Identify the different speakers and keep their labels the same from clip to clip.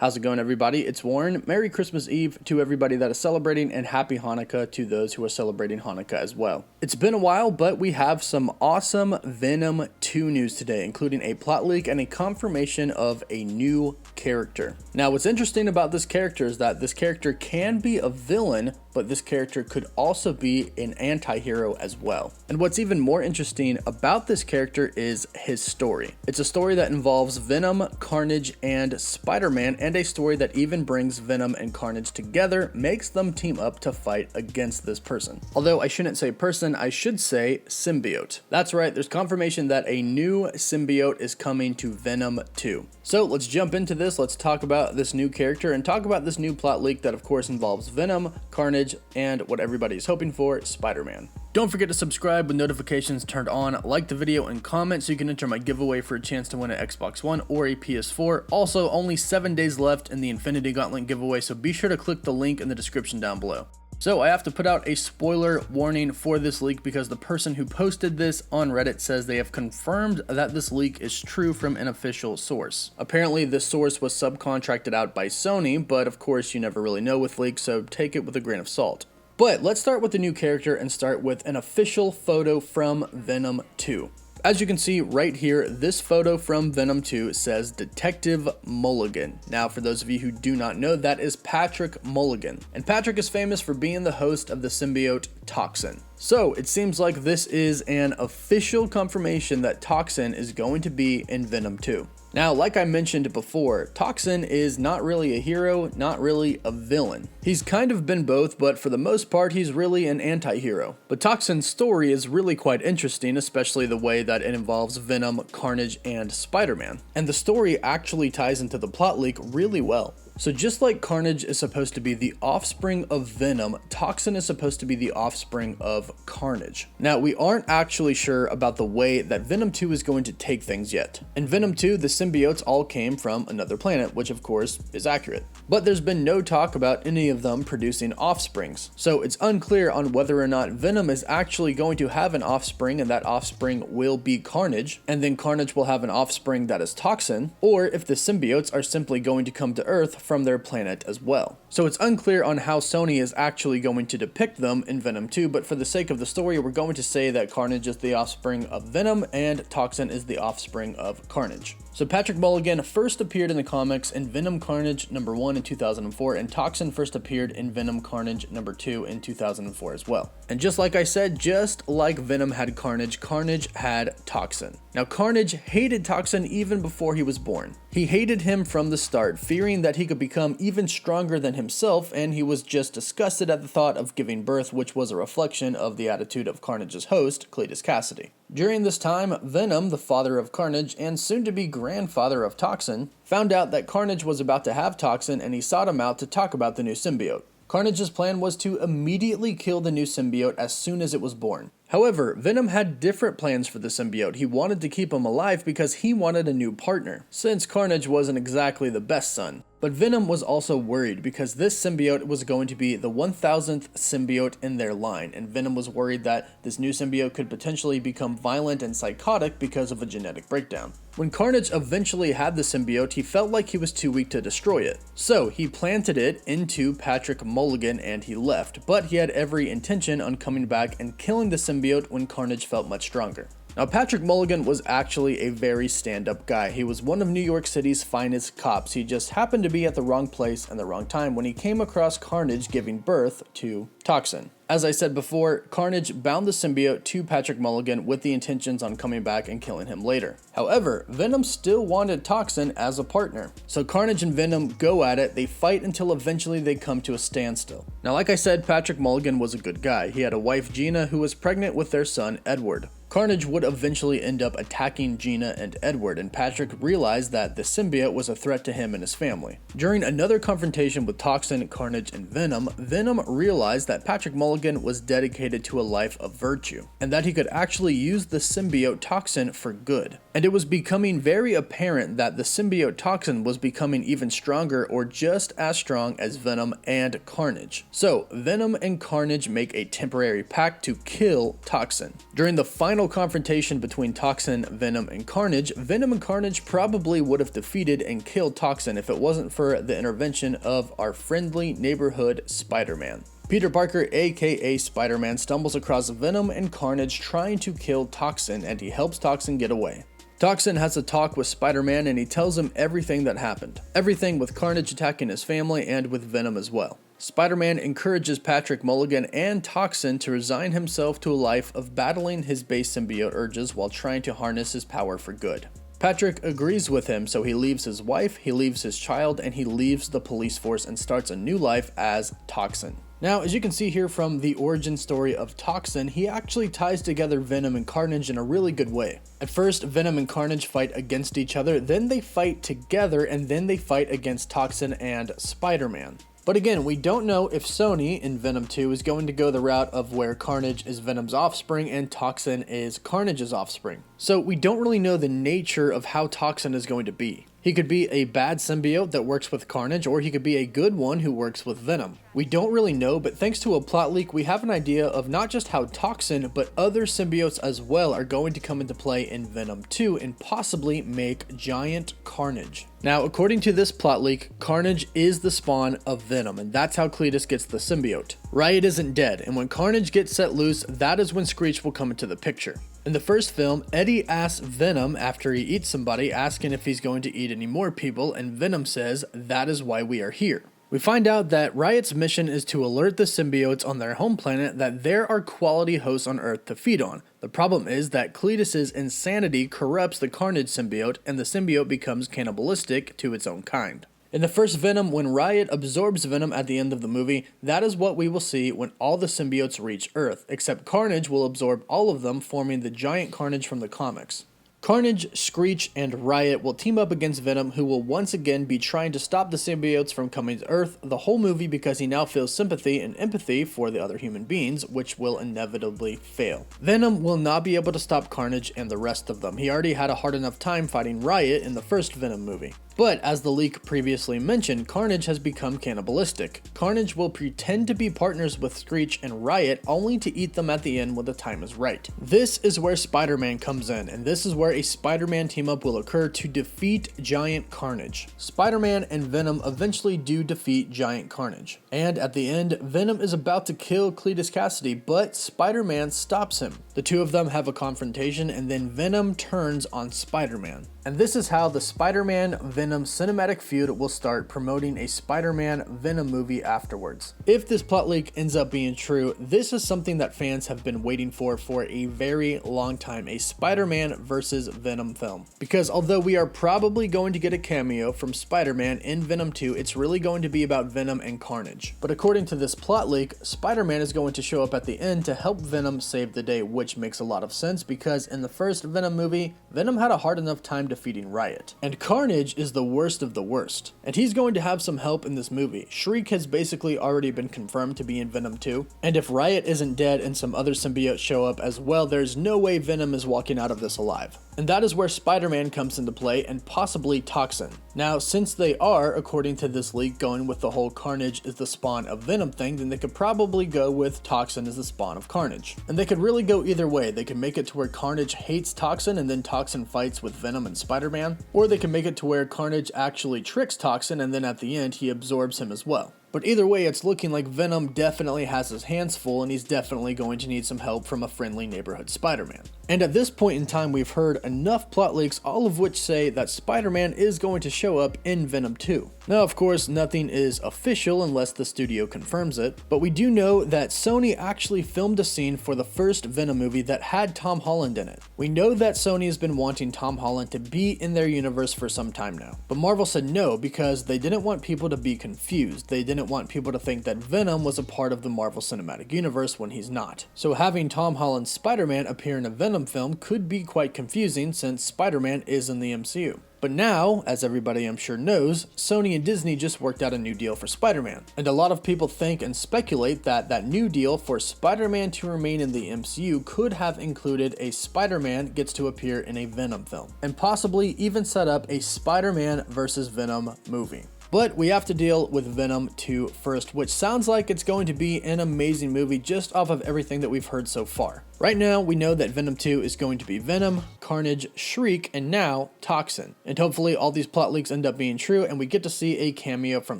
Speaker 1: How's it going, everybody? It's Warren. Merry Christmas Eve to everybody that is celebrating, and Happy Hanukkah to those who are celebrating Hanukkah as well. It's been a while, but we have some awesome Venom 2 news today, including a plot leak and a confirmation of a new character. Now, what's interesting about this character is that this character can be a villain, but this character could also be an anti-hero as well. And what's even more interesting about this character is his story. It's a story that involves Venom, Carnage, and Spider-Man, and a story that even brings Venom and Carnage together, makes them team up to fight against this person. Although I shouldn't say person, I should say symbiote. That's right, there's confirmation that a new symbiote is coming to Venom 2. So let's jump into this, let's talk about this new character and talk about this new plot leak that of course involves Venom, Carnage, and what everybody's hoping for, Spider-Man. Don't forget to subscribe with notifications turned on, like the video, and comment so you can enter my giveaway for a chance to win an Xbox One or a PS4. Also, only 7 days left in the Infinity Gauntlet giveaway, so be sure to click the link in the description down below. So I have to put out a spoiler warning for this leak because the person who posted this on Reddit says they have confirmed that this leak is true from an official source. Apparently this source was subcontracted out by Sony, but of course you never really know with leaks, so take it with a grain of salt. But let's start with the new character and start with an official photo from Venom 2. As you can see right here, this photo from Venom 2 says Detective Mulligan. Now, for those of you who do not know, that is Patrick Mulligan. And Patrick is famous for being the host of the symbiote Toxin. So it seems like this is an official confirmation that Toxin is going to be in Venom 2. Now, like I mentioned before, Toxin is not really a hero, not really a villain. He's kind of been both, but for the most part, he's really an anti-hero. But Toxin's story is really quite interesting, especially the way that it involves Venom, Carnage, and Spider-Man. And the story actually ties into the plot leak really well. So just like Carnage is supposed to be the offspring of Venom, Toxin is supposed to be the offspring of Carnage. Now, we aren't actually sure about the way that Venom 2 is going to take things yet. In Venom 2, the symbiotes all came from another planet, which of course is accurate. But there's been no talk about any of them producing offsprings. So it's unclear on whether or not Venom is actually going to have an offspring and that offspring will be Carnage, and then Carnage will have an offspring that is Toxin, or if the symbiotes are simply going to come to Earth from their planet as well. So it's unclear on how Sony is actually going to depict them in Venom 2, but for the sake of the story, we're going to say that Carnage is the offspring of Venom and Toxin is the offspring of Carnage. So Patrick Mulligan first appeared in the comics in Venom Carnage #1 in 2004, and Toxin first appeared in Venom Carnage #2 in 2004 as well. And just like I said, just like Venom had Carnage, Carnage had Toxin. Now Carnage hated Toxin even before he was born. He hated him from the start, fearing that he could become even stronger than himself, and he was just disgusted at the thought of giving birth, which was a reflection of the attitude of Carnage's host, Cletus Cassidy. During this time, Venom, the father of Carnage and soon-to-be grandfather of Toxin, found out that Carnage was about to have Toxin, and he sought him out to talk about the new symbiote. Carnage's plan was to immediately kill the new symbiote as soon as it was born. However, Venom had different plans for the symbiote. He wanted to keep him alive because he wanted a new partner, since Carnage wasn't exactly the best son. But Venom was also worried because this symbiote was going to be the 1000th symbiote in their line, and Venom was worried that this new symbiote could potentially become violent and psychotic because of a genetic breakdown. When Carnage eventually had the symbiote, he felt like he was too weak to destroy it. So he planted it into Patrick Mulligan and he left, but he had every intention on coming back and killing the symbiote when Carnage felt much stronger. Now, Patrick Mulligan was actually a very stand-up guy. He was one of New York City's finest cops. He just happened to be at the wrong place and the wrong time when he came across Carnage giving birth to Toxin. As I said before, Carnage bound the symbiote to Patrick Mulligan with the intentions on coming back and killing him later. However, Venom still wanted Toxin as a partner. So Carnage and Venom go at it, they fight until eventually they come to a standstill. Now, like I said, Patrick Mulligan was a good guy. He had a wife, Gina, who was pregnant with their son, Edward. Carnage would eventually end up attacking Gina and Edward, and Patrick realized that the symbiote was a threat to him and his family. During another confrontation with Toxin, Carnage, and Venom, Venom realized that Patrick Mulligan was dedicated to a life of virtue, and that he could actually use the symbiote Toxin for good. And it was becoming very apparent that the symbiote Toxin was becoming even stronger or just as strong as Venom and Carnage. So Venom and Carnage make a temporary pact to kill Toxin. During the final final confrontation between Toxin, Venom, and Carnage, Venom and Carnage probably would have defeated and killed Toxin if it wasn't for the intervention of our friendly neighborhood Spider-Man. Peter Parker, aka Spider-Man, stumbles across Venom and Carnage trying to kill Toxin, and he helps Toxin get away. Toxin has a talk with Spider-Man and he tells him everything that happened. Everything with Carnage attacking his family and with Venom as well. Spider-Man encourages Patrick, Mulligan, and Toxin to resign himself to a life of battling his base symbiote urges while trying to harness his power for good. Patrick agrees with him, so he leaves his wife, he leaves his child, and he leaves the police force and starts a new life as Toxin. Now, as you can see here from the origin story of Toxin, he actually ties together Venom and Carnage in a really good way. At first, Venom and Carnage fight against each other, then they fight together, and then they fight against Toxin and Spider-Man. But again, we don't know if Sony in Venom 2 is going to go the route of where Carnage is Venom's offspring and Toxin is Carnage's offspring. So we don't really know the nature of how Toxin is going to be. He could be a bad symbiote that works with Carnage, or he could be a good one who works with Venom. We don't really know, but thanks to a plot leak, we have an idea of not just how Toxin, but other symbiotes as well are going to come into play in Venom 2 and possibly make giant Carnage. Now, according to this plot leak, Carnage is the spawn of Venom, and that's how Cletus gets the symbiote. Riot isn't dead, and when Carnage gets set loose, that is when Screech will come into the picture. In the first film, Eddie asks Venom after he eats somebody, asking if he's going to eat any more people, and Venom says, "That is why we are here." We find out that Riot's mission is to alert the symbiotes on their home planet that there are quality hosts on Earth to feed on. The problem is that Cletus's insanity corrupts the Carnage symbiote, and the symbiote becomes cannibalistic to its own kind. In the first Venom, when Riot absorbs Venom at the end of the movie, that is what we will see when all the symbiotes reach Earth, except Carnage will absorb all of them, forming the giant Carnage from the comics. Carnage, Screech, and Riot will team up against Venom, who will once again be trying to stop the symbiotes from coming to Earth the whole movie because he now feels sympathy and empathy for the other human beings, which will inevitably fail. Venom will not be able to stop Carnage and the rest of them. He already had a hard enough time fighting Riot in the first Venom movie. But as the leak previously mentioned, Carnage has become cannibalistic. Carnage will pretend to be partners with Screech and Riot only to eat them at the end when the time is right. This is where Spider-Man comes in, and this is where a Spider-Man team-up will occur to defeat Giant Carnage. Spider-Man and Venom eventually do defeat Giant Carnage. And at the end, Venom is about to kill Cletus Cassidy, but Spider-Man stops him. The two of them have a confrontation, and then Venom turns on Spider-Man. And this is how the Spider-Man-Venom cinematic feud will start, promoting a Spider-Man-Venom movie afterwards. If this plot leak ends up being true, this is something that fans have been waiting for a very long time, a Spider-Man versus Venom film. Because although we are probably going to get a cameo from Spider-Man in Venom 2, it's really going to be about Venom and Carnage. But according to this plot leak, Spider-Man is going to show up at the end to help Venom save the day, which makes a lot of sense because in the first Venom movie, Venom had a hard enough time defeating Riot. And Carnage is the worst of the worst. And he's going to have some help in this movie. Shriek has basically already been confirmed to be in Venom 2. And if Riot isn't dead and some other symbiotes show up as well, there's no way Venom is walking out of this alive. And that is where Spider-Man comes into play and possibly Toxin. Now, since they are, according to this leak, going with the whole Carnage is the spawn of Venom thing, then they could probably go with Toxin as the spawn of Carnage. And they could really go either way. They could make it to where Carnage hates Toxin and then Toxin fights with Venom and Spider-Man, or they can make it to where Carnage actually tricks Toxin and then at the end he absorbs him as well. But either way, it's looking like Venom definitely has his hands full and he's definitely going to need some help from a friendly neighborhood Spider-Man. And at this point in time, we've heard enough plot leaks, all of which say that Spider-Man is going to show up in Venom 2. Now, of course, nothing is official unless the studio confirms it, but we do know that Sony actually filmed a scene for the first Venom movie that had Tom Holland in it. We know that Sony has been wanting Tom Holland to be in their universe for some time now, but Marvel said no because they didn't want people to be confused. They didn't want people to think that Venom was a part of the Marvel Cinematic Universe when he's not. So having Tom Holland's Spider-Man appear in a Venom film could be quite confusing since Spider-Man is in the MCU. But now, as everybody I'm sure knows, Sony and Disney just worked out a new deal for Spider-Man. And a lot of people think and speculate that that new deal for Spider-Man to remain in the MCU could have included a Spider-Man gets to appear in a Venom film, and possibly even set up a Spider-Man versus Venom movie. But we have to deal with Venom 2 first, which sounds like it's going to be an amazing movie just off of everything that we've heard so far. Right now, we know that Venom 2 is going to be Venom, Carnage, Shriek, and now Toxin. And hopefully all these plot leaks end up being true and we get to see a cameo from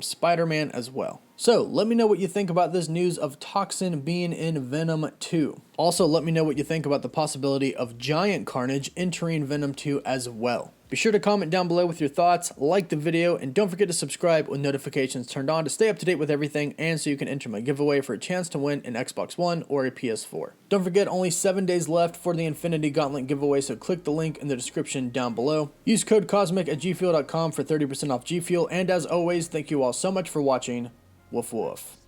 Speaker 1: Spider-Man as well. So let me know what you think about this news of Toxin being in Venom 2. Also, let me know what you think about the possibility of Giant Carnage entering Venom 2 as well. Be sure to comment down below with your thoughts, like the video, and don't forget to subscribe with notifications turned on to stay up to date with everything and so you can enter my giveaway for a chance to win an Xbox One or a PS4. Don't forget, only 7 days left for the Infinity Gauntlet giveaway, so click the link in the description down below. Use code COSMIC at gfuel.com for 30% off G Fuel, and as always, thank you all so much for watching. Woof woof.